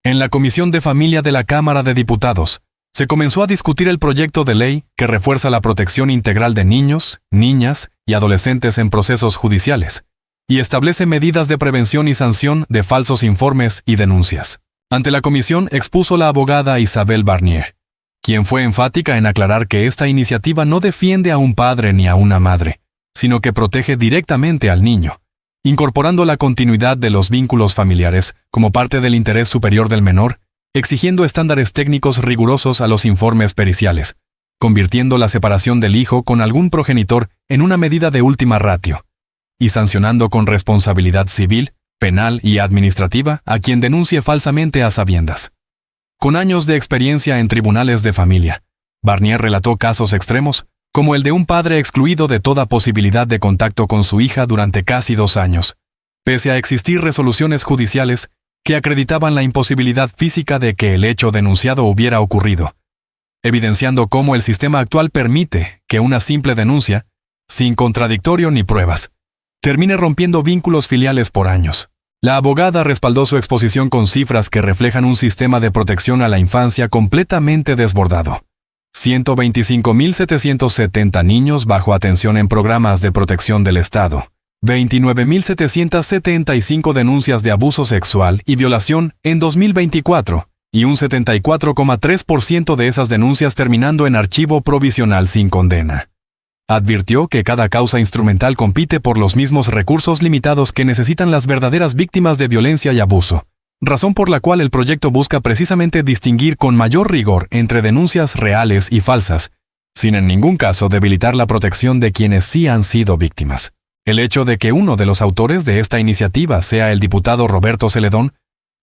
En la Comisión de Familia de la Cámara de Diputados, se comenzó a discutir el proyecto de ley que refuerza la protección integral de niños, niñas y adolescentes en procesos judiciales, y establece medidas de prevención y sanción de falsos informes y denuncias. Ante la comisión expuso la abogada Isabel Barnier, quien fue enfática en aclarar que esta iniciativa no defiende a un padre ni a una madre, sino que protege directamente al niño, incorporando la continuidad de los vínculos familiares como parte del interés superior del menor, exigiendo estándares técnicos rigurosos a los informes periciales, convirtiendo la separación del hijo con algún progenitor en una medida de última ratio, y sancionando con responsabilidad civil, penal y administrativa a quien denuncie falsamente a sabiendas. Con años de experiencia en tribunales de familia, Barnier relató casos extremos, como el de un padre excluido de toda posibilidad de contacto con su hija durante casi 2 años, pese a existir resoluciones judiciales que acreditaban la imposibilidad física de que el hecho denunciado hubiera ocurrido, evidenciando cómo el sistema actual permite que una simple denuncia, sin contradictorio ni pruebas, termine rompiendo vínculos filiales por años. La abogada respaldó su exposición con cifras que reflejan un sistema de protección a la infancia completamente desbordado. 125.770 niños bajo atención en programas de protección del Estado, 29.775 denuncias de abuso sexual y violación en 2024, y un 74,3% de esas denuncias terminando en archivo provisional sin condena. Advirtió que cada causa instrumental compite por los mismos recursos limitados que necesitan las verdaderas víctimas de violencia y abuso, razón por la cual el proyecto busca precisamente distinguir con mayor rigor entre denuncias reales y falsas, sin en ningún caso debilitar la protección de quienes sí han sido víctimas. El hecho de que uno de los autores de esta iniciativa sea el diputado Roberto Celedón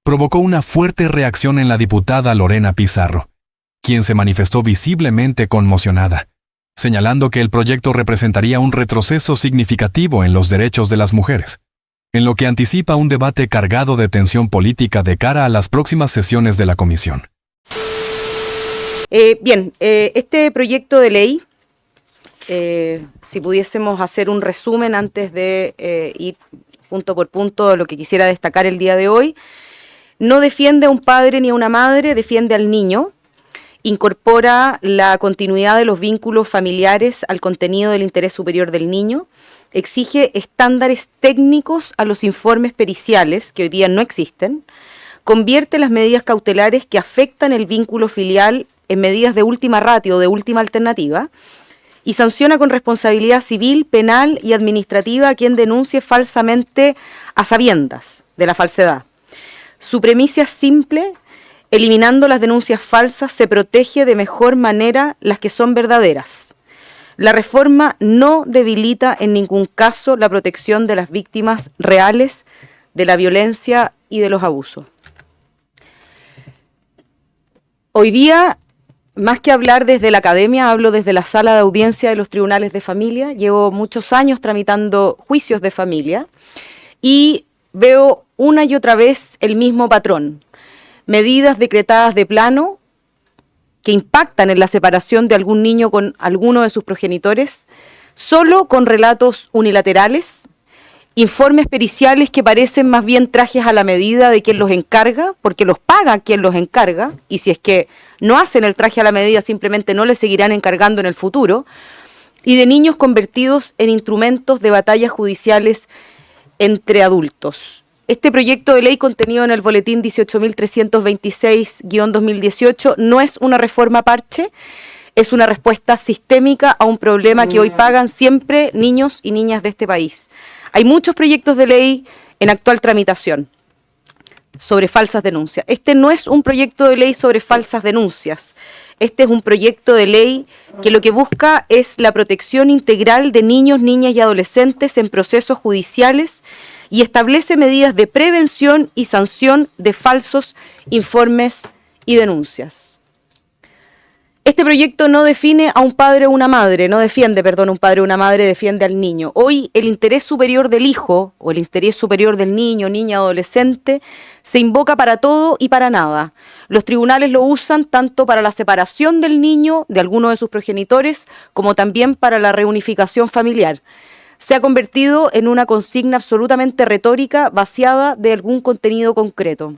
provocó una fuerte reacción en la diputada Lorena Pizarro, quien se manifestó visiblemente conmocionada, señalando que el proyecto representaría un retroceso significativo en los derechos de las mujeres, en lo que anticipa un debate cargado de tensión política de cara a las próximas sesiones de la comisión. Este proyecto de ley, si pudiésemos hacer un resumen antes de ir punto por punto a lo que quisiera destacar el día de hoy, no defiende a un padre ni a una madre, defiende al niño. Incorpora la continuidad de los vínculos familiares al contenido del interés superior del niño, exige estándares técnicos a los informes periciales, que hoy día no existen, convierte las medidas cautelares que afectan el vínculo filial en medidas de última ratio o de última alternativa, y sanciona con responsabilidad civil, penal y administrativa a quien denuncie falsamente a sabiendas de la falsedad. Su premisa es simple: eliminando las denuncias falsas se protege de mejor manera las que son verdaderas. La reforma no debilita en ningún caso la protección de las víctimas reales de la violencia y de los abusos. Hoy día, más que hablar desde la academia, hablo desde la sala de audiencia de los tribunales de familia. Llevo muchos años tramitando juicios de familia y veo una y otra vez el mismo patrón. Medidas decretadas de plano que impactan en la separación de algún niño con alguno de sus progenitores, solo con relatos unilaterales, informes periciales que parecen más bien trajes a la medida de quien los encarga, porque los paga quien los encarga, y si es que no hacen el traje a la medida, simplemente no les seguirán encargando en el futuro, y de niños convertidos en instrumentos de batallas judiciales entre adultos. Este proyecto de ley contenido en el boletín 18.326-2018 no es una reforma parche, es una respuesta sistémica a un problema que hoy pagan siempre niños y niñas de este país. Hay muchos proyectos de ley en actual tramitación sobre falsas denuncias. Este no es un proyecto de ley sobre falsas denuncias. Este es un proyecto de ley que lo que busca es la protección integral de niños, niñas y adolescentes en procesos judiciales y establece medidas de prevención y sanción de falsos informes y denuncias. Este proyecto no define a un padre o una madre, no defiende, perdón, a un padre o una madre, defiende al niño. Hoy el interés superior del hijo o el interés superior del niño, niña, adolescente se invoca para todo y para nada. Los tribunales lo usan tanto para la separación del niño de alguno de sus progenitores como también para la reunificación familiar. Se ha convertido en una consigna absolutamente retórica vaciada de algún contenido concreto.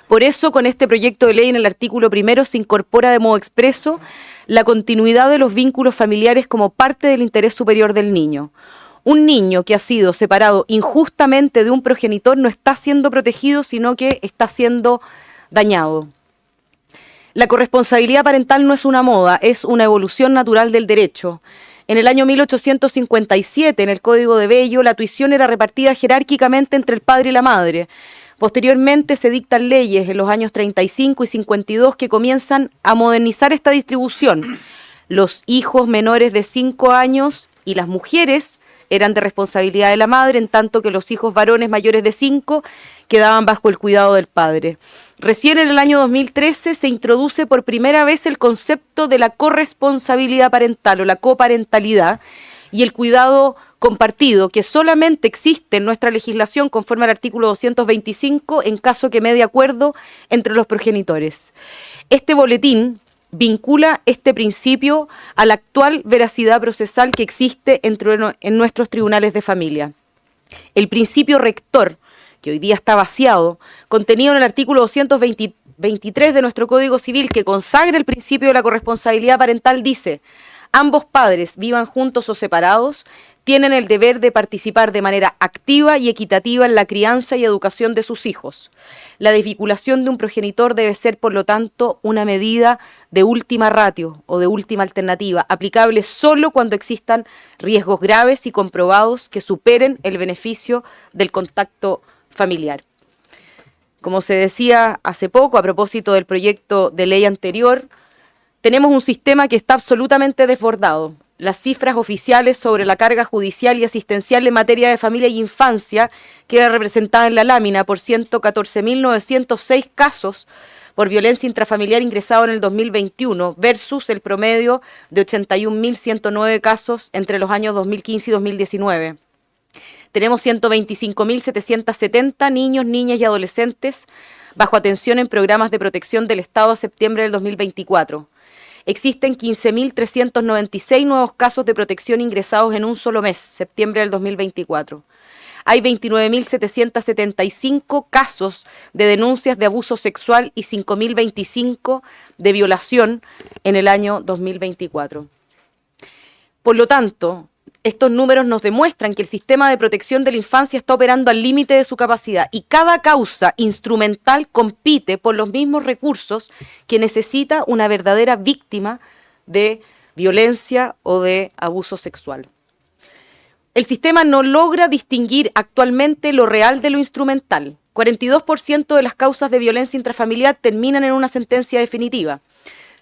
Por eso, con este proyecto de ley en el artículo 1 se incorpora de modo expreso la continuidad de los vínculos familiares como parte del interés superior del niño. Un niño que ha sido separado injustamente de un progenitor no está siendo protegido, sino que está siendo dañado. La corresponsabilidad parental no es una moda, es una evolución natural del derecho. En el año 1857, en el Código de Bello, la tuición era repartida jerárquicamente entre el padre y la madre. Posteriormente se dictan leyes en los años 35 y 52 que comienzan a modernizar esta distribución. Los hijos menores de 5 años y las mujeres eran de responsabilidad de la madre, en tanto que los hijos varones mayores de 5 quedaban bajo el cuidado del padre. Recién en el año 2013 se introduce por primera vez el concepto de la corresponsabilidad parental o la coparentalidad y el cuidado compartido, que solamente existe en nuestra legislación conforme al artículo 225 en caso que medie acuerdo entre los progenitores. Este boletín vincula este principio a la actual veracidad procesal que existe en nuestros tribunales de familia. El principio rector, que hoy día está vaciado, contenido en el artículo 223 de nuestro Código Civil, que consagra el principio de la corresponsabilidad parental, dice: ambos padres, vivan juntos o separados, tienen el deber de participar de manera activa y equitativa en la crianza y educación de sus hijos. La desvinculación de un progenitor debe ser, por lo tanto, una medida de última ratio o de última alternativa, aplicable solo cuando existan riesgos graves y comprobados que superen el beneficio del contacto familiar. Como se decía hace poco, a propósito del proyecto de ley anterior, tenemos un sistema que está absolutamente desbordado. Las cifras oficiales sobre la carga judicial y asistencial en materia de familia y infancia queda representada en la lámina por 114.906 casos por violencia intrafamiliar ingresados en el 2021 versus el promedio de 81.109 casos entre los años 2015 y 2019. Tenemos 125.770 niños, niñas y adolescentes bajo atención en programas de protección del Estado a septiembre del 2024. Existen 15.396 nuevos casos de protección ingresados en un solo mes, septiembre del 2024. Hay 29.775 casos de denuncias de abuso sexual y 5.025 de violación en el año 2024. Por lo tanto, estos números nos demuestran que el sistema de protección de la infancia está operando al límite de su capacidad y cada causa instrumental compite por los mismos recursos que necesita una verdadera víctima de violencia o de abuso sexual. El sistema no logra distinguir actualmente lo real de lo instrumental. 42% de las causas de violencia intrafamiliar terminan en una sentencia definitiva.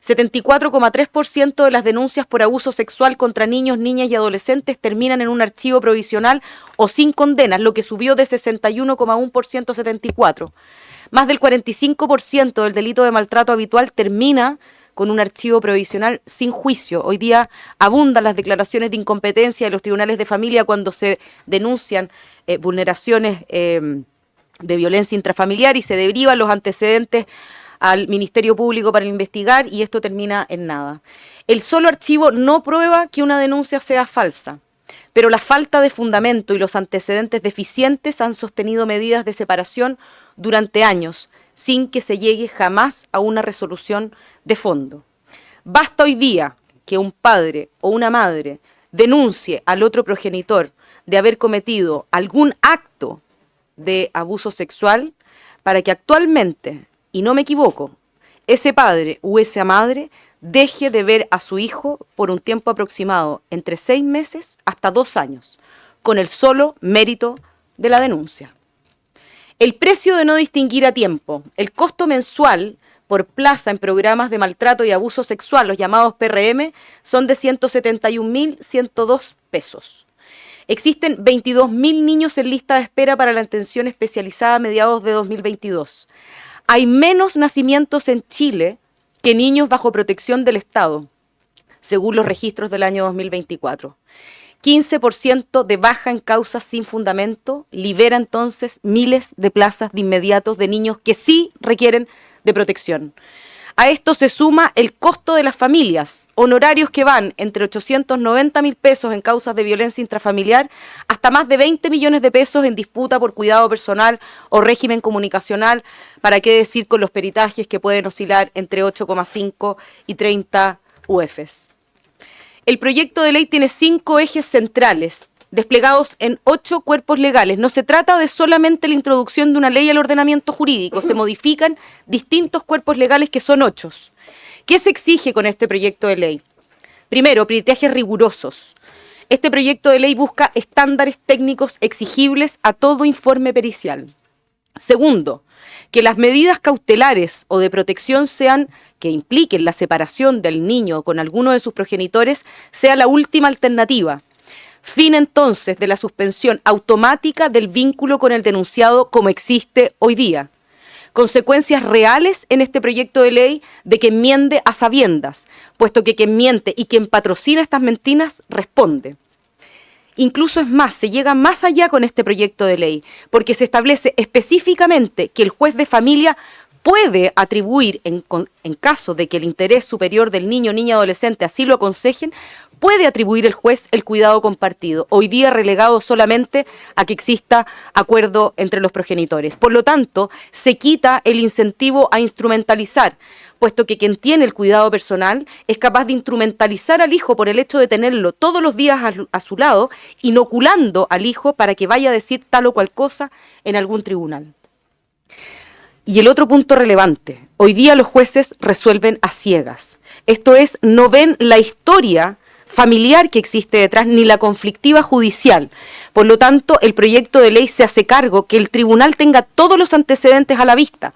74,3% de las denuncias por abuso sexual contra niños, niñas y adolescentes terminan en un archivo provisional o sin condenas, lo que subió de 61,1% a 74%. Más del 45% del delito de maltrato habitual termina con un archivo provisional sin juicio. Hoy día abundan las declaraciones de incompetencia de los tribunales de familia cuando se denuncian vulneraciones de violencia intrafamiliar y se derivan los antecedentes al Ministerio Público para investigar y esto termina en nada. El solo archivo no prueba que una denuncia sea falsa, pero la falta de fundamento y los antecedentes deficientes han sostenido medidas de separación durante años, sin que se llegue jamás a una resolución de fondo. Basta hoy día que un padre o una madre denuncie al otro progenitor de haber cometido algún acto de abuso sexual para que actualmente, y no me equivoco, ese padre o esa madre deje de ver a su hijo por un tiempo aproximado entre 6 meses hasta 2 años, con el solo mérito de la denuncia. El precio de no distinguir a tiempo, el costo mensual por plaza en programas de maltrato y abuso sexual, los llamados PRM, son de 171.102 pesos. Existen 22.000 niños en lista de espera para la atención especializada a mediados de 2022. Hay menos nacimientos en Chile que niños bajo protección del Estado, según los registros del año 2024. 15% de baja en causas sin fundamento libera entonces miles de plazas de inmediato de niños que sí requieren de protección. A esto se suma el costo de las familias, honorarios que van entre 890.000 pesos en causas de violencia intrafamiliar hasta más de 20 millones de pesos en disputa por cuidado personal o régimen comunicacional, para qué decir con los peritajes que pueden oscilar entre 8,5 y 30 UFs. El proyecto de ley tiene 5 ejes centrales, desplegados en 8 cuerpos legales. No se trata de solamente la introducción de una ley al ordenamiento jurídico, se modifican distintos cuerpos legales que son 8. ¿Qué se exige con este proyecto de ley? Primero, peritajes rigurosos. Este proyecto de ley busca estándares técnicos exigibles a todo informe pericial. Segundo, que las medidas cautelares o de protección que impliquen la separación del niño con alguno de sus progenitores sea la última alternativa. Fin entonces de la suspensión automática del vínculo con el denunciado como existe hoy día. Consecuencias reales en este proyecto de ley de quien miente a sabiendas, puesto que quien miente y quien patrocina estas mentiras responde. Incluso es más, se llega más allá con este proyecto de ley, porque se establece específicamente que el juez de familia puede atribuir, en caso de que el interés superior del niño, niña, adolescente así lo aconsejen, puede atribuir el juez el cuidado compartido, hoy día relegado solamente a que exista acuerdo entre los progenitores. Por lo tanto, se quita el incentivo a instrumentalizar, puesto que quien tiene el cuidado personal es capaz de instrumentalizar al hijo por el hecho de tenerlo todos los días a su lado, inoculando al hijo para que vaya a decir tal o cual cosa en algún tribunal. Y el otro punto relevante, hoy día los jueces resuelven a ciegas. Esto es, no ven la historia familiar que existe detrás, ni la conflictiva judicial. Por lo tanto, el proyecto de ley se hace cargo que el tribunal tenga todos los antecedentes a la vista,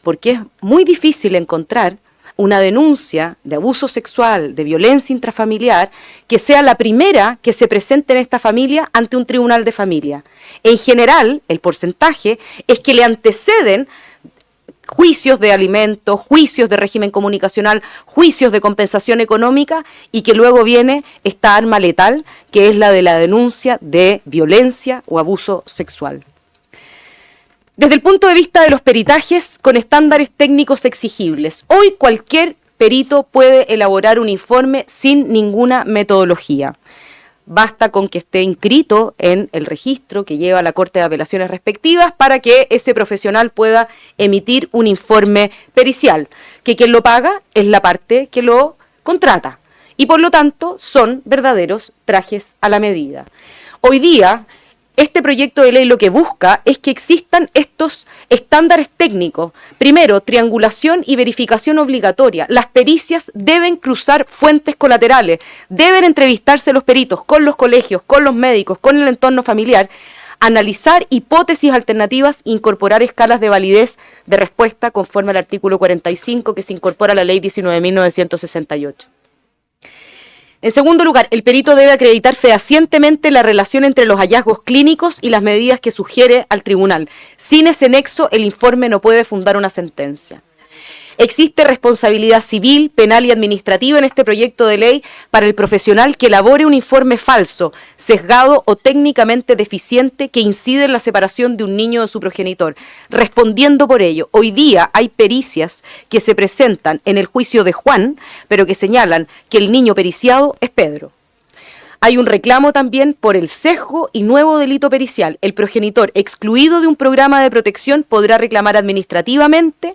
porque es muy difícil encontrar una denuncia de abuso sexual, de violencia intrafamiliar, que sea la primera que se presente en esta familia ante un tribunal de familia. En general, el porcentaje es que le anteceden juicios de alimentos, juicios de régimen comunicacional, juicios de compensación económica, y que luego viene esta arma letal, que es la de la denuncia de violencia o abuso sexual. Desde el punto de vista de los peritajes con estándares técnicos exigibles, hoy cualquier perito puede elaborar un informe sin ninguna metodología. Basta con que esté inscrito en el registro que lleva la Corte de Apelaciones respectivas para que ese profesional pueda emitir un informe pericial, que quien lo paga es la parte que lo contrata, y por lo tanto son verdaderos trajes a la medida. Hoy día, este proyecto de ley lo que busca es que existan estos estándares técnicos. Primero, triangulación y verificación obligatoria. Las pericias deben cruzar fuentes colaterales, deben entrevistarse los peritos con los colegios, con los médicos, con el entorno familiar, analizar hipótesis alternativas, incorporar escalas de validez de respuesta conforme al artículo 45 que se incorpora a la ley 19.968. En segundo lugar, el perito debe acreditar fehacientemente la relación entre los hallazgos clínicos y las medidas que sugiere al tribunal. Sin ese nexo, el informe no puede fundar una sentencia. Existe responsabilidad civil, penal y administrativa en este proyecto de ley para el profesional que elabore un informe falso, sesgado o técnicamente deficiente que incide en la separación de un niño de su progenitor. Respondiendo por ello, hoy día hay pericias que se presentan en el juicio de Juan, pero que señalan que el niño periciado es Pedro. Hay un reclamo también por el sesgo y nuevo delito pericial. El progenitor excluido de un programa de protección podrá reclamar administrativamente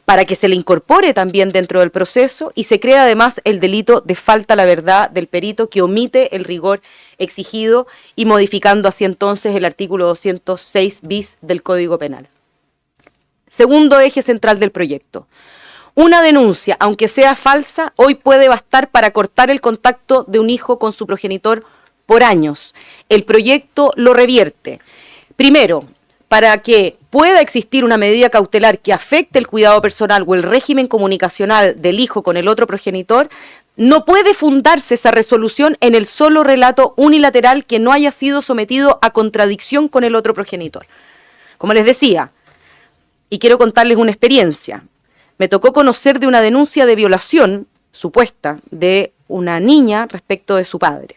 para que se le incorpore también dentro del proceso, y se crea además el delito de falta a la verdad del perito que omite el rigor exigido, y modificando así entonces el artículo 206 bis del Código Penal. Segundo eje central del proyecto. Una denuncia, aunque sea falsa, hoy puede bastar para cortar el contacto de un hijo con su progenitor por años. El proyecto lo revierte. Primero, para que pueda existir una medida cautelar que afecte el cuidado personal o el régimen comunicacional del hijo con el otro progenitor, no puede fundarse esa resolución en el solo relato unilateral que no haya sido sometido a contradicción con el otro progenitor. Como les decía, y quiero contarles una experiencia, me tocó conocer de una denuncia de violación supuesta de una niña respecto de su padre,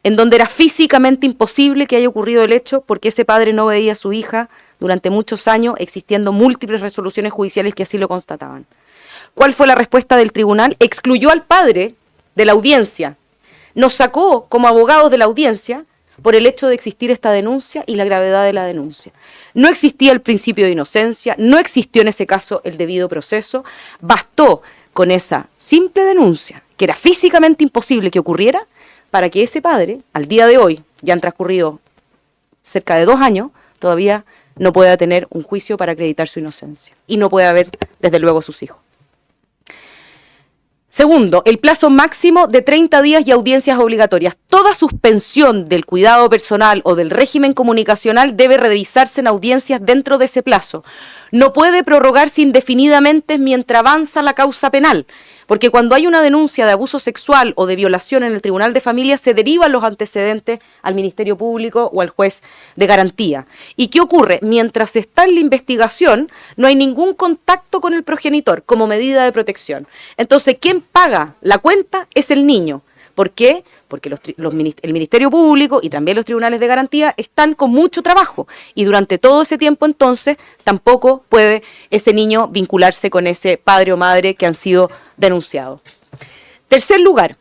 en donde era físicamente imposible que haya ocurrido el hecho porque ese padre no veía a su hija durante muchos años, existiendo múltiples resoluciones judiciales que así lo constataban. ¿Cuál fue la respuesta del tribunal? Excluyó al padre de la audiencia. Nos sacó como abogados de la audiencia por el hecho de existir esta denuncia y la gravedad de la denuncia. No existía el principio de inocencia, no existió en ese caso el debido proceso, bastó con esa simple denuncia, que era físicamente imposible que ocurriera, para que ese padre, al día de hoy, ya han transcurrido cerca de 2 años, todavía no pueda tener un juicio para acreditar su inocencia y no pueda ver, desde luego, sus hijos. Segundo, el plazo máximo de 30 días y audiencias obligatorias. Toda suspensión del cuidado personal o del régimen comunicacional debe revisarse en audiencias dentro de ese plazo. No puede prorrogarse indefinidamente mientras avanza la causa penal, porque cuando hay una denuncia de abuso sexual o de violación en el Tribunal de Familia, se derivan los antecedentes al Ministerio Público o al juez de garantía. ¿Y qué ocurre? Mientras está en la investigación, no hay ningún contacto con el progenitor como medida de protección. Entonces, ¿quién paga la cuenta? Es el niño. ¿Por qué? Porque el Ministerio Público y también los tribunales de garantía están con mucho trabajo y durante todo ese tiempo entonces tampoco puede ese niño vincularse con ese padre o madre que han sido denunciados. Tercer lugar,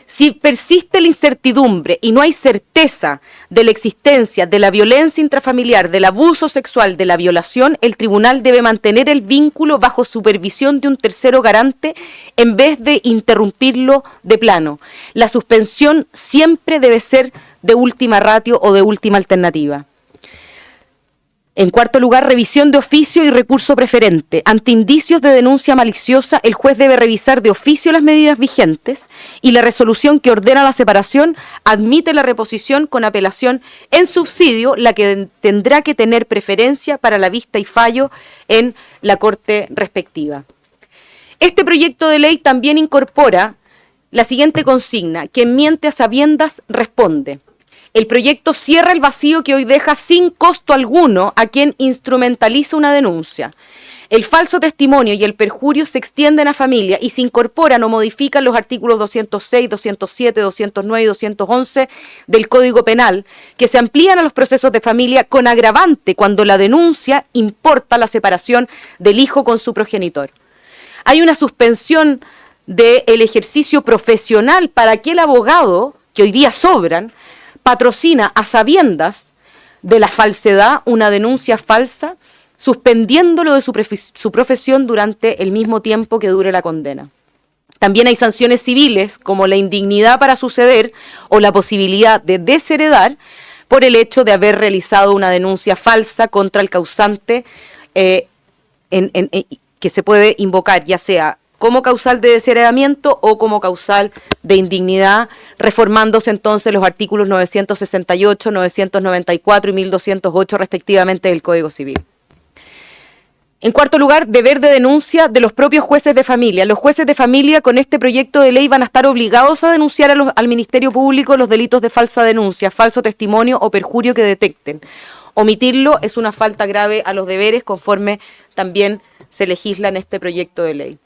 si persiste la incertidumbre y no hay certeza de la existencia de la violencia intrafamiliar, del abuso sexual, de la violación, el tribunal debe mantener el vínculo bajo supervisión de un tercero garante en vez de interrumpirlo de plano. La suspensión siempre debe ser de última ratio o de última alternativa. En cuarto lugar, revisión de oficio y recurso preferente. Ante indicios de denuncia maliciosa, el juez debe revisar de oficio las medidas vigentes y la resolución que ordena la separación admite la reposición con apelación en subsidio, la que tendrá que tener preferencia para la vista y fallo en la corte respectiva. Este proyecto de ley también incorpora la siguiente consigna: quien miente a sabiendas responde. El proyecto cierra el vacío que hoy deja sin costo alguno a quien instrumentaliza una denuncia. El falso testimonio y el perjurio se extienden a familia y se incorporan o modifican los artículos 206, 207, 209 y 211 del Código Penal, que se amplían a los procesos de familia con agravante cuando la denuncia importa la separación del hijo con su progenitor. Hay una suspensión del ejercicio profesional para aquel abogado, que hoy día sobran, patrocina a sabiendas de la falsedad una denuncia falsa, suspendiéndolo de su profesión durante el mismo tiempo que dure la condena. También hay sanciones civiles como la indignidad para suceder o la posibilidad de desheredar por el hecho de haber realizado una denuncia falsa contra el causante que se puede invocar ya sea como causal de desheredamiento o como causal de indignidad, reformándose entonces los artículos 968, 994 y 1208 respectivamente del Código Civil. En cuarto lugar, deber de denuncia de los propios jueces de familia. Los jueces de familia con este proyecto de ley van a estar obligados a denunciar al Ministerio Público los delitos de falsa denuncia, falso testimonio o perjurio que detecten. Omitirlo es una falta grave a los deberes conforme también se legisla en este proyecto de ley.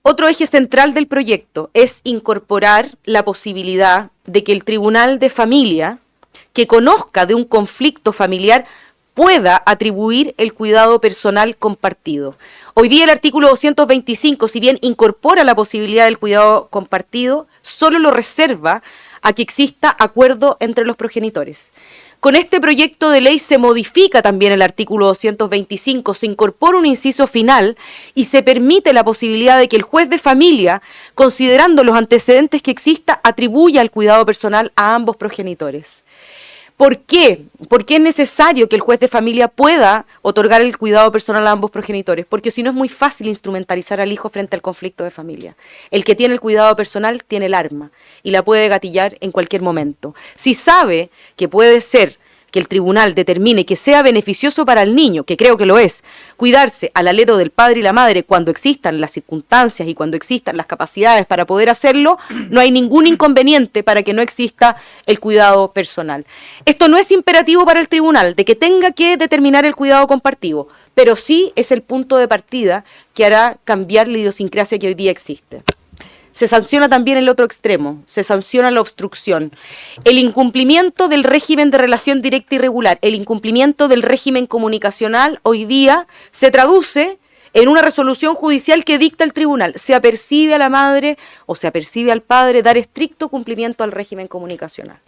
Otro eje central del proyecto es incorporar la posibilidad de que el Tribunal de Familia, que conozca de un conflicto familiar, pueda atribuir el cuidado personal compartido. Hoy día el artículo 225, si bien incorpora la posibilidad del cuidado compartido, solo lo reserva a que exista acuerdo entre los progenitores. Con este proyecto de ley se modifica también el artículo 225, se incorpora un inciso final y se permite la posibilidad de que el juez de familia, considerando los antecedentes que exista, atribuya el cuidado personal a ambos progenitores. ¿Por qué? Porque es necesario que el juez de familia pueda otorgar el cuidado personal a ambos progenitores, porque si no es muy fácil instrumentalizar al hijo frente al conflicto de familia. El que tiene el cuidado personal tiene el arma y la puede gatillar en cualquier momento. Si sabe que puede ser que el tribunal determine que sea beneficioso para el niño, que creo que lo es, cuidarse al alero del padre y la madre cuando existan las circunstancias y cuando existan las capacidades para poder hacerlo, no hay ningún inconveniente para que no exista el cuidado personal. Esto no es imperativo para el tribunal de que tenga que determinar el cuidado compartido, pero sí es el punto de partida que hará cambiar la idiosincrasia que hoy día existe. Se sanciona también el otro extremo, se sanciona la obstrucción. El incumplimiento del régimen de relación directa y regular, el incumplimiento del régimen comunicacional hoy día se traduce en una resolución judicial que dicta el tribunal, se apercibe a la madre o se apercibe al padre dar estricto cumplimiento al régimen comunicacional.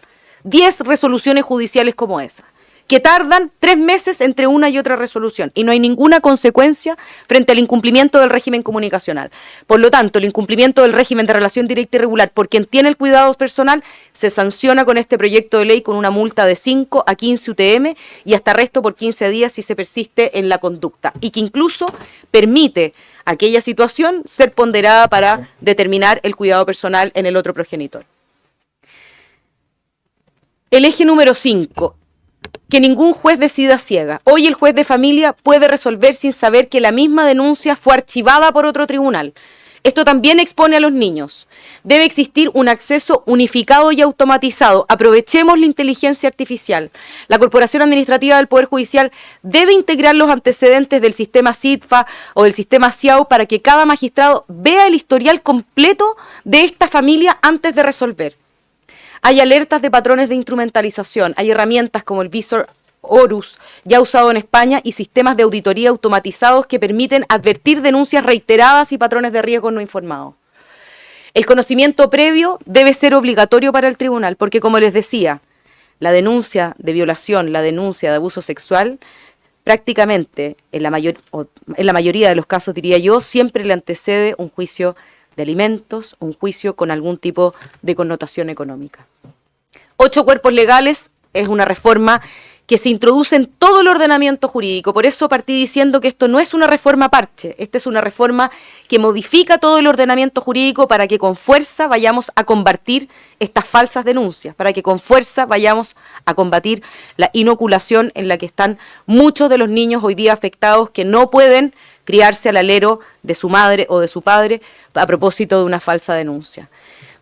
10 resoluciones judiciales como esa, que tardan 3 meses entre una y otra resolución y no hay ninguna consecuencia frente al incumplimiento del régimen comunicacional. Por lo tanto, el incumplimiento del régimen de relación directa y regular por quien tiene el cuidado personal se sanciona con este proyecto de ley con una multa de 5 a 15 UTM y hasta arresto por 15 días si se persiste en la conducta y que incluso permite aquella situación ser ponderada para determinar el cuidado personal en el otro progenitor. El eje número 5. Que ningún juez decida ciega. Hoy el juez de familia puede resolver sin saber que la misma denuncia fue archivada por otro tribunal. Esto también expone a los niños. Debe existir un acceso unificado y automatizado. Aprovechemos la inteligencia artificial. La Corporación Administrativa del Poder Judicial debe integrar los antecedentes del sistema CIDFA o del sistema CIAU para que cada magistrado vea el historial completo de esta familia antes de resolver. Hay alertas de patrones de instrumentalización, hay herramientas como el Visor Horus, ya usado en España, y sistemas de auditoría automatizados que permiten advertir denuncias reiteradas y patrones de riesgo no informados. El conocimiento previo debe ser obligatorio para el tribunal, porque como les decía, la denuncia de violación, la denuncia de abuso sexual, prácticamente, en la mayoría de los casos, diría yo, siempre le antecede un juicio de alimentos, un juicio con algún tipo de connotación económica. 8 cuerpos legales es una reforma que se introduce en todo el ordenamiento jurídico. Por eso partí diciendo que esto no es una reforma parche, esta es una reforma que modifica todo el ordenamiento jurídico para que con fuerza vayamos a combatir estas falsas denuncias, para que con fuerza vayamos a combatir la inoculación en la que están muchos de los niños hoy día afectados que no pueden criarse al alero de su madre o de su padre a propósito de una falsa denuncia.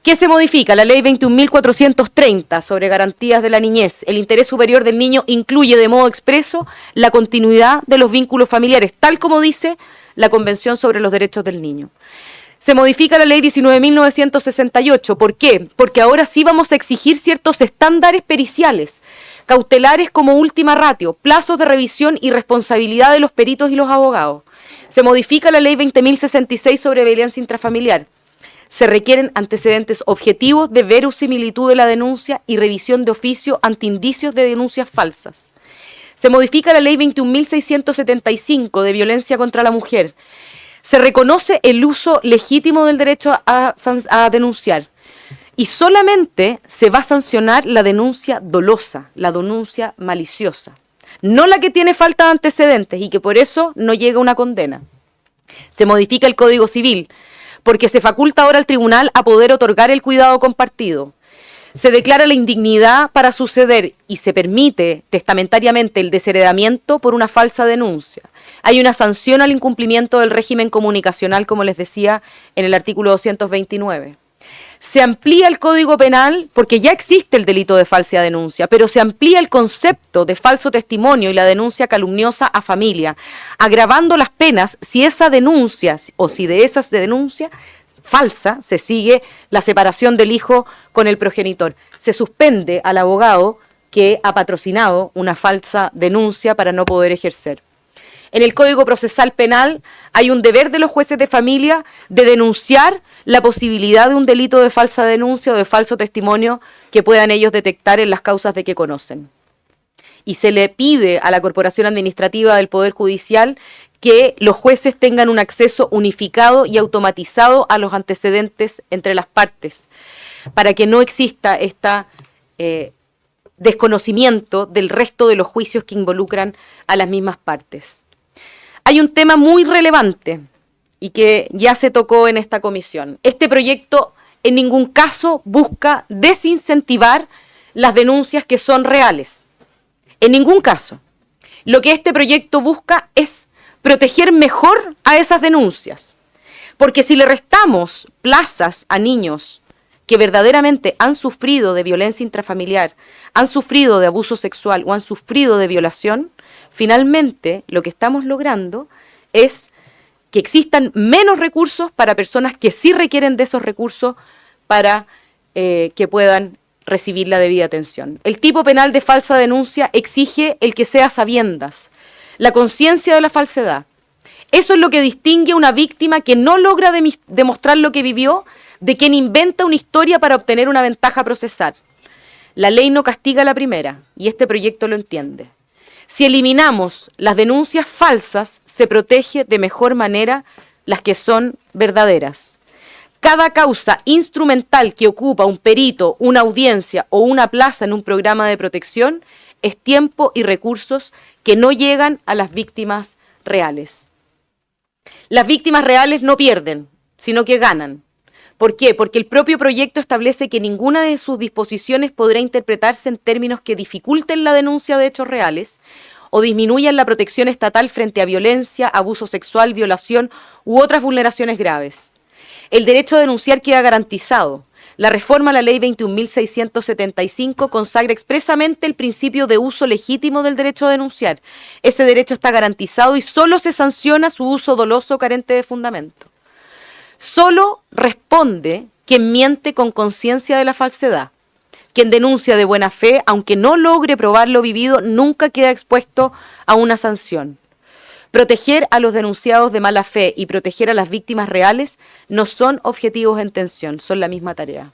¿Qué se modifica? La ley 21.430 sobre garantías de la niñez. El interés superior del niño incluye de modo expreso la continuidad de los vínculos familiares, tal como dice la Convención sobre los Derechos del Niño. Se modifica la ley 19.968. ¿Por qué? Porque ahora sí vamos a exigir ciertos estándares periciales, cautelares como última ratio, plazos de revisión y responsabilidad de los peritos y los abogados. Se modifica la ley 20.066 sobre violencia intrafamiliar. Se requieren antecedentes objetivos de verosimilitud de la denuncia y revisión de oficio ante indicios de denuncias falsas. Se modifica la ley 21.675 de violencia contra la mujer. Se reconoce el uso legítimo del derecho a denunciar y solamente se va a sancionar la denuncia dolosa, la denuncia maliciosa, no la que tiene falta de antecedentes y que por eso no llega a una condena. Se modifica el Código Civil porque se faculta ahora al tribunal a poder otorgar el cuidado compartido. Se declara la indignidad para suceder y se permite testamentariamente el desheredamiento por una falsa denuncia. Hay una sanción al incumplimiento del régimen comunicacional, como les decía, en el artículo 229. Se amplía el Código Penal porque ya existe el delito de falsa denuncia, pero se amplía el concepto de falso testimonio y la denuncia calumniosa a familia, agravando las penas si esa denuncia o si de esas denuncia falsa se sigue la separación del hijo con el progenitor. Se suspende al abogado que ha patrocinado una falsa denuncia para no poder ejercer. En el Código Procesal Penal hay un deber de los jueces de familia de denunciar la posibilidad de un delito de falsa denuncia o de falso testimonio que puedan ellos detectar en las causas de que conocen. Y se le pide a la Corporación Administrativa del Poder Judicial que los jueces tengan un acceso unificado y automatizado a los antecedentes entre las partes, para que no exista este desconocimiento del resto de los juicios que involucran a las mismas partes. Hay un tema muy relevante y que ya se tocó en esta comisión. Este proyecto en ningún caso busca desincentivar las denuncias que son reales. En ningún caso. Lo que este proyecto busca es proteger mejor a esas denuncias. Porque si le restamos plazas a niños que verdaderamente han sufrido de violencia intrafamiliar, han sufrido de abuso sexual o han sufrido de violación, finalmente lo que estamos logrando es que existan menos recursos para personas que sí requieren de esos recursos para que puedan recibir la debida atención. El tipo penal de falsa denuncia exige el que sea a sabiendas, la conciencia de la falsedad, Eso es lo que distingue a una víctima que no logra demostrar lo que vivió de quien inventa una historia para obtener una ventaja procesal. La ley no castiga a la primera, y este proyecto lo entiende. Si eliminamos las denuncias falsas, se protege de mejor manera las que son verdaderas. Cada causa instrumental que ocupa un perito, una audiencia o una plaza en un programa de protección es tiempo y recursos que no llegan a las víctimas reales. Las víctimas reales no pierden, sino que ganan. ¿Por qué? Porque el propio proyecto establece que ninguna de sus disposiciones podrá interpretarse en términos que dificulten la denuncia de hechos reales o disminuyan la protección estatal frente a violencia, abuso sexual, violación u otras vulneraciones graves. El derecho a denunciar queda garantizado. La reforma a la Ley 21.675 consagra expresamente el principio de uso legítimo del derecho a denunciar. Ese derecho está garantizado y solo se sanciona su uso doloso o carente de fundamento. Solo responde quien miente con conciencia de la falsedad. Quien denuncia de buena fe, aunque no logre probar lo vivido, nunca queda expuesto a una sanción. Proteger a los denunciados de mala fe y proteger a las víctimas reales no son objetivos en tensión, son la misma tarea.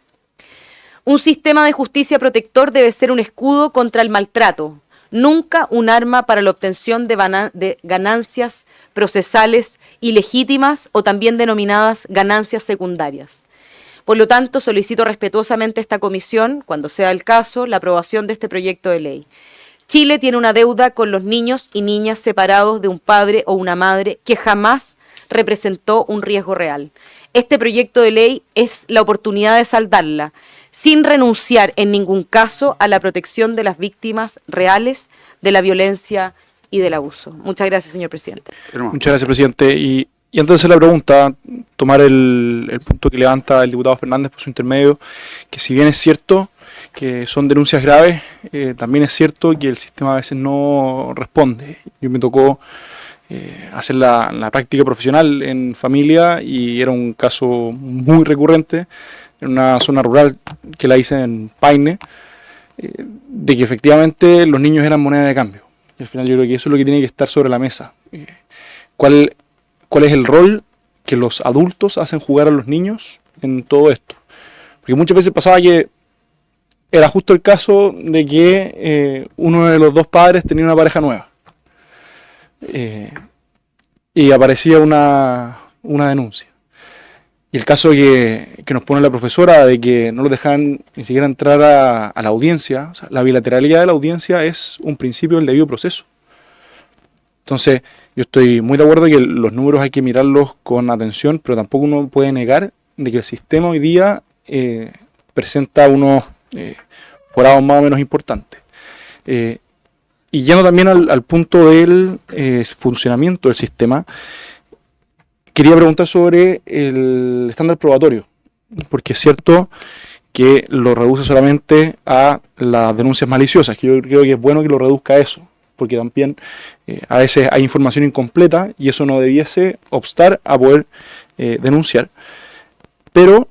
Un sistema de justicia protector debe ser un escudo contra el maltrato, nunca un arma para la obtención de ganancias procesales ilegítimas o también denominadas ganancias secundarias. Por lo tanto, solicito respetuosamente a esta comisión, cuando sea el caso, la aprobación de este proyecto de ley. Chile tiene una deuda con los niños y niñas separados de un padre o una madre que jamás representó un riesgo real. Este proyecto de ley es la oportunidad de saldarla, sin renunciar en ningún caso a la protección de las víctimas reales de la violencia y del abuso. Muchas gracias, señor presidente. Muchas gracias, presidente. Y antes de hacer la pregunta, tomar el punto que levanta el diputado Fernández por su intermedio, que si bien es cierto que son denuncias graves, también es cierto que el sistema a veces no responde. Yo me tocó hacer la práctica profesional en familia y era un caso muy recurrente en una zona rural que la hice en Paine, de que efectivamente los niños eran moneda de cambio. Y al final yo creo que eso es lo que tiene que estar sobre la mesa. ¿Cuál es el rol que los adultos hacen jugar a los niños en todo esto? Porque muchas veces pasaba que era justo el caso de que uno de los dos padres tenía una pareja nueva. Y aparecía una denuncia. Y el caso que nos pone la profesora de que no los dejan ni siquiera entrar a la audiencia, o sea, la bilateralidad de la audiencia es un principio del debido proceso. Entonces, yo estoy muy de acuerdo que los números hay que mirarlos con atención, pero tampoco uno puede negar de que el sistema hoy día presenta unos forados más o menos importantes. Y yendo también al punto del funcionamiento del sistema, quería preguntar sobre el estándar probatorio, porque es cierto que lo reduce solamente a las denuncias maliciosas, que yo creo que es bueno que lo reduzca a eso, porque también a veces hay información incompleta y eso no debiese obstar a poder denunciar. Pero,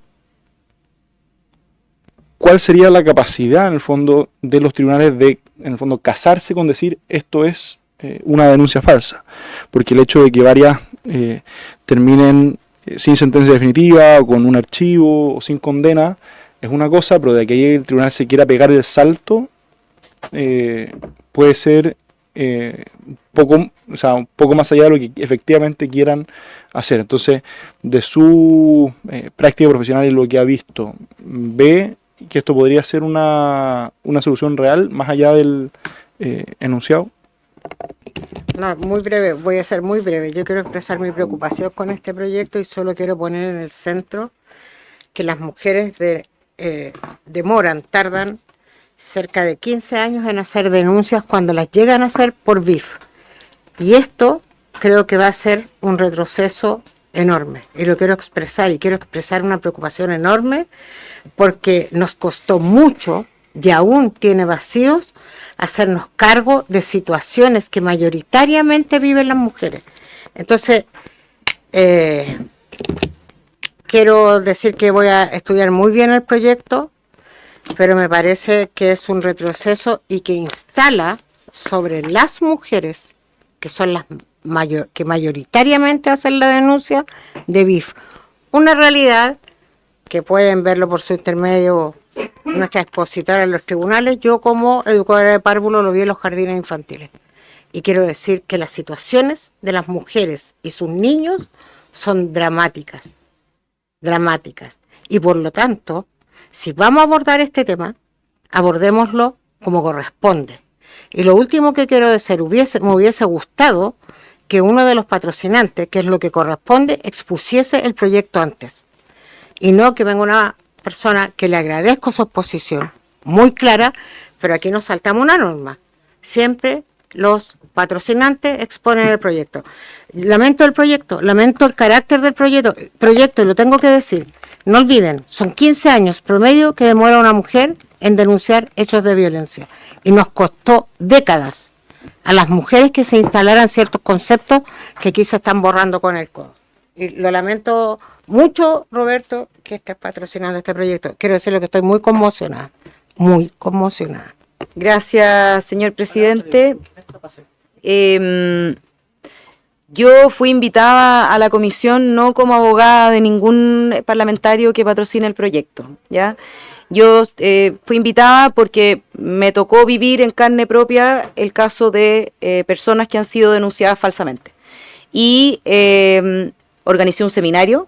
¿cuál sería la capacidad en el fondo de los tribunales de, en el fondo, casarse con decir esto es una denuncia falsa? Porque el hecho de que varias terminen sin sentencia definitiva o con un archivo o sin condena es una cosa, pero de que el tribunal se quiera pegar el salto puede ser un poco más allá de lo que efectivamente quieran hacer. Entonces, de su práctica profesional y lo que ha visto, ¿ve que esto podría ser una solución real más allá del enunciado? No, muy breve, voy a ser muy breve. Yo quiero expresar mi preocupación con este proyecto y solo quiero poner en el centro que las mujeres tardan cerca de 15 años en hacer denuncias cuando las llegan a hacer por BIF. Y esto creo que va a ser un retroceso enorme. Y lo quiero expresar, y quiero expresar una preocupación enorme porque nos costó mucho y aún tiene vacíos hacernos cargo de situaciones que mayoritariamente viven las mujeres. Entonces, quiero decir que voy a estudiar muy bien el proyecto, pero me parece que es un retroceso y que instala sobre las mujeres, que son las que mayoritariamente hacen la denuncia de BIF. Una realidad que pueden verlo por su intermedio nuestra expositora en los tribunales. Yo como educadora de párvulo lo vi en los jardines infantiles. Y quiero decir que las situaciones de las mujeres y sus niños son dramáticas. Dramáticas. Y por lo tanto, si vamos a abordar este tema, abordémoslo como corresponde. Y lo último que quiero decir, me hubiese gustado que uno de los patrocinantes, que es lo que corresponde, expusiese el proyecto antes. Y no que venga una persona que le agradezco su exposición, muy clara, pero aquí nos saltamos una norma. Siempre los patrocinantes exponen el proyecto. Lamento el proyecto, lamento el carácter del proyecto, y lo tengo que decir. No olviden, son 15 años promedio que demora una mujer en denunciar hechos de violencia. Y nos costó décadas a las mujeres que se instalaran ciertos conceptos que aquí se están borrando con el codo. Y lo lamento mucho, Roberto, que estés patrocinando este proyecto. Quiero decirle que estoy muy conmocionada, muy conmocionada. Gracias, señor presidente. Yo fui invitada a la comisión no como abogada de ningún parlamentario que patrocine el proyecto, ¿ya? Yo fui invitada porque me tocó vivir en carne propia el caso de personas que han sido denunciadas falsamente. Y organicé un seminario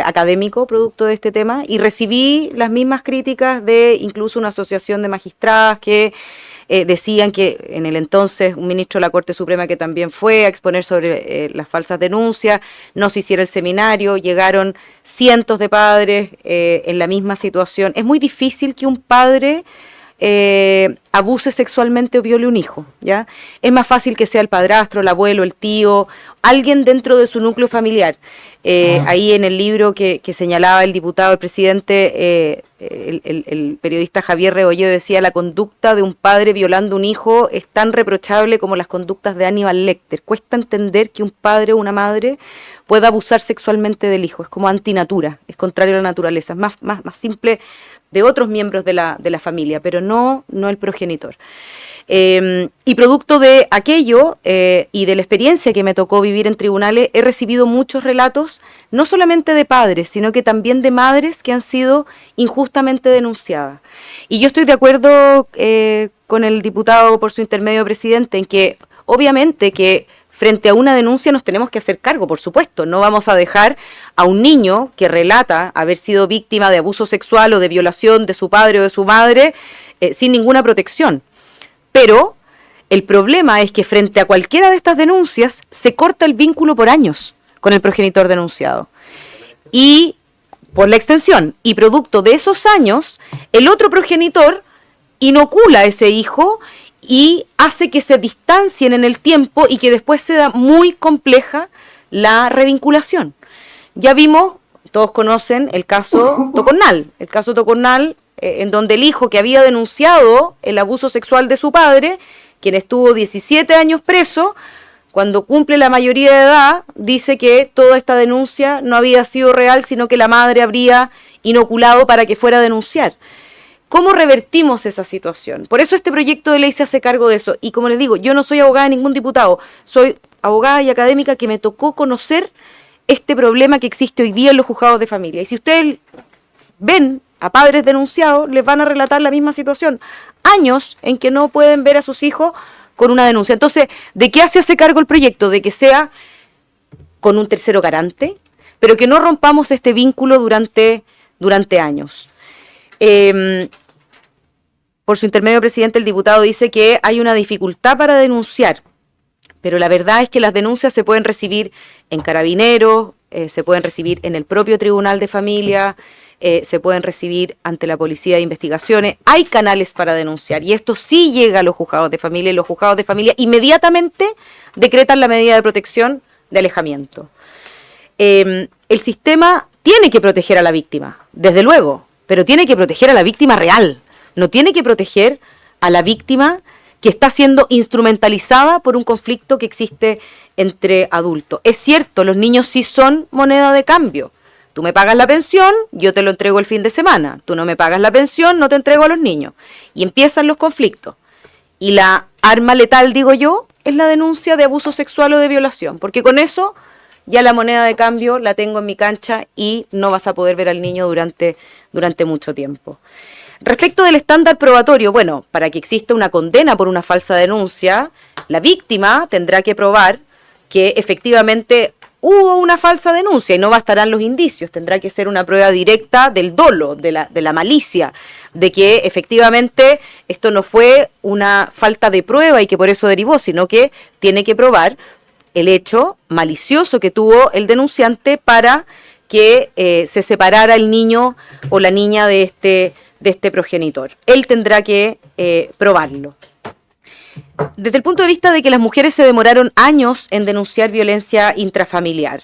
académico producto de este tema y recibí las mismas críticas de incluso una asociación de magistradas que decían que en el entonces un ministro de la Corte Suprema que también fue a exponer sobre las falsas denuncias, no se hiciera el seminario, llegaron cientos de padres en la misma situación. Es muy difícil que un padre abuse sexualmente o viole un hijo, ¿ya? Es más fácil que sea el padrastro, el abuelo, el tío, alguien dentro de su núcleo familiar. Ahí en el libro que señalaba el diputado, el presidente, el periodista Javier Rebolledo decía: la conducta de un padre violando un hijo es tan reprochable como las conductas de Aníbal Lecter. Cuesta entender que un padre o una madre pueda abusar sexualmente del hijo, es como antinatura, es contrario a la naturaleza, es más simple de otros miembros de la familia, pero no el progenitor. Y producto de aquello y de la experiencia que me tocó vivir en tribunales, he recibido muchos relatos, no solamente de padres, sino que también de madres que han sido injustamente denunciadas. Y yo estoy de acuerdo con el diputado, por su intermedio, presidente, en que obviamente que frente a una denuncia nos tenemos que hacer cargo, por supuesto. No vamos a dejar a un niño que relata haber sido víctima de abuso sexual o de violación de su padre o de su madre sin ninguna protección. Pero el problema es que frente a cualquiera de estas denuncias se corta el vínculo por años con el progenitor denunciado. Y por la extensión, y producto de esos años, el otro progenitor inocula a ese hijo y hace que se distancien en el tiempo y que después sea muy compleja la revinculación. Ya vimos, todos conocen el caso Tocornal, en donde el hijo que había denunciado el abuso sexual de su padre, quien estuvo 17 años preso, cuando cumple la mayoría de edad, dice que toda esta denuncia no había sido real, sino que la madre habría inoculado para que fuera a denunciar. ¿Cómo revertimos esa situación? Por eso este proyecto de ley se hace cargo de eso. Y como les digo, yo no soy abogada de ningún diputado, soy abogada y académica que me tocó conocer este problema que existe hoy día en los juzgados de familia. Y si ustedes ven a padres denunciados, les van a relatar la misma situación. Años en que no pueden ver a sus hijos con una denuncia. Entonces, ¿de qué se hace cargo el proyecto? De que sea con un tercero garante, pero que no rompamos este vínculo durante años. Por su intermedio, presidente, el diputado dice que hay una dificultad para denunciar, pero la verdad es que las denuncias se pueden recibir en Carabineros, se pueden recibir en el propio Tribunal de Familia, se pueden recibir ante la Policía de Investigaciones. Hay canales para denunciar y esto sí llega a los juzgados de familia y los juzgados de familia inmediatamente decretan la medida de protección de alejamiento. El sistema tiene que proteger a la víctima, desde luego, pero tiene que proteger a la víctima real, no tiene que proteger a la víctima que está siendo instrumentalizada por un conflicto que existe entre adultos. Es cierto, los niños sí son moneda de cambio. Tú me pagas la pensión, yo te lo entrego el fin de semana. Tú no me pagas la pensión, no te entrego a los niños. Y empiezan los conflictos. Y la arma letal, digo yo, es la denuncia de abuso sexual o de violación, porque con eso ya la moneda de cambio la tengo en mi cancha y no vas a poder ver al niño durante mucho tiempo. Respecto del estándar probatorio, bueno, para que exista una condena por una falsa denuncia, la víctima tendrá que probar que efectivamente hubo una falsa denuncia y no bastarán los indicios, tendrá que ser una prueba directa del dolo, de la malicia, de que efectivamente esto no fue una falta de prueba y que por eso derivó, sino que tiene que probar el hecho malicioso que tuvo el denunciante para que se separara el niño o la niña de este progenitor. Él tendrá que probarlo. Desde el punto de vista de que las mujeres se demoraron años en denunciar violencia intrafamiliar,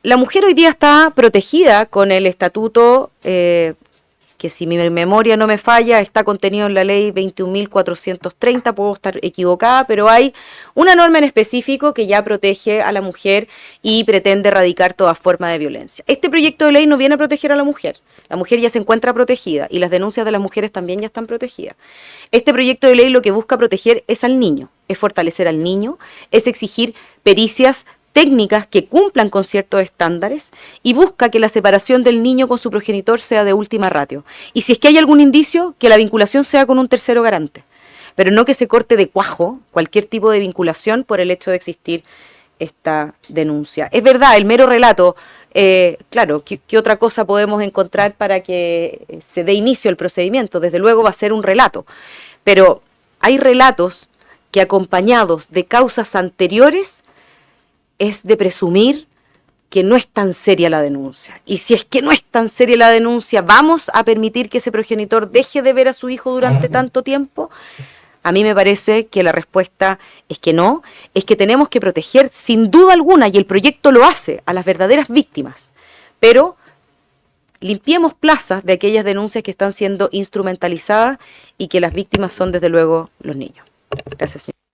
la mujer hoy día está protegida con el estatuto, que si mi memoria no me falla, está contenido en la ley 21.430, puedo estar equivocada, pero hay una norma en específico que ya protege a la mujer y pretende erradicar toda forma de violencia. Este proyecto de ley no viene a proteger a la mujer ya se encuentra protegida y las denuncias de las mujeres también ya están protegidas. Este proyecto de ley lo que busca proteger es al niño, es fortalecer al niño, es exigir pericias técnicas que cumplan con ciertos estándares y busca que la separación del niño con su progenitor sea de última ratio. Y si es que hay algún indicio, que la vinculación sea con un tercero garante, pero no que se corte de cuajo cualquier tipo de vinculación por el hecho de existir esta denuncia. Es verdad, el mero relato, claro, ¿qué otra cosa podemos encontrar para que se dé inicio al procedimiento? Desde luego va a ser un relato, pero hay relatos que acompañados de causas anteriores es de presumir que no es tan seria la denuncia. Y si es que no es tan seria la denuncia, ¿vamos a permitir que ese progenitor deje de ver a su hijo durante tanto tiempo? A mí me parece que la respuesta es que no, es que tenemos que proteger sin duda alguna, y el proyecto lo hace, a las verdaderas víctimas. Pero limpiemos plazas de aquellas denuncias que están siendo instrumentalizadas y que las víctimas son desde luego los niños. Gracias, señor.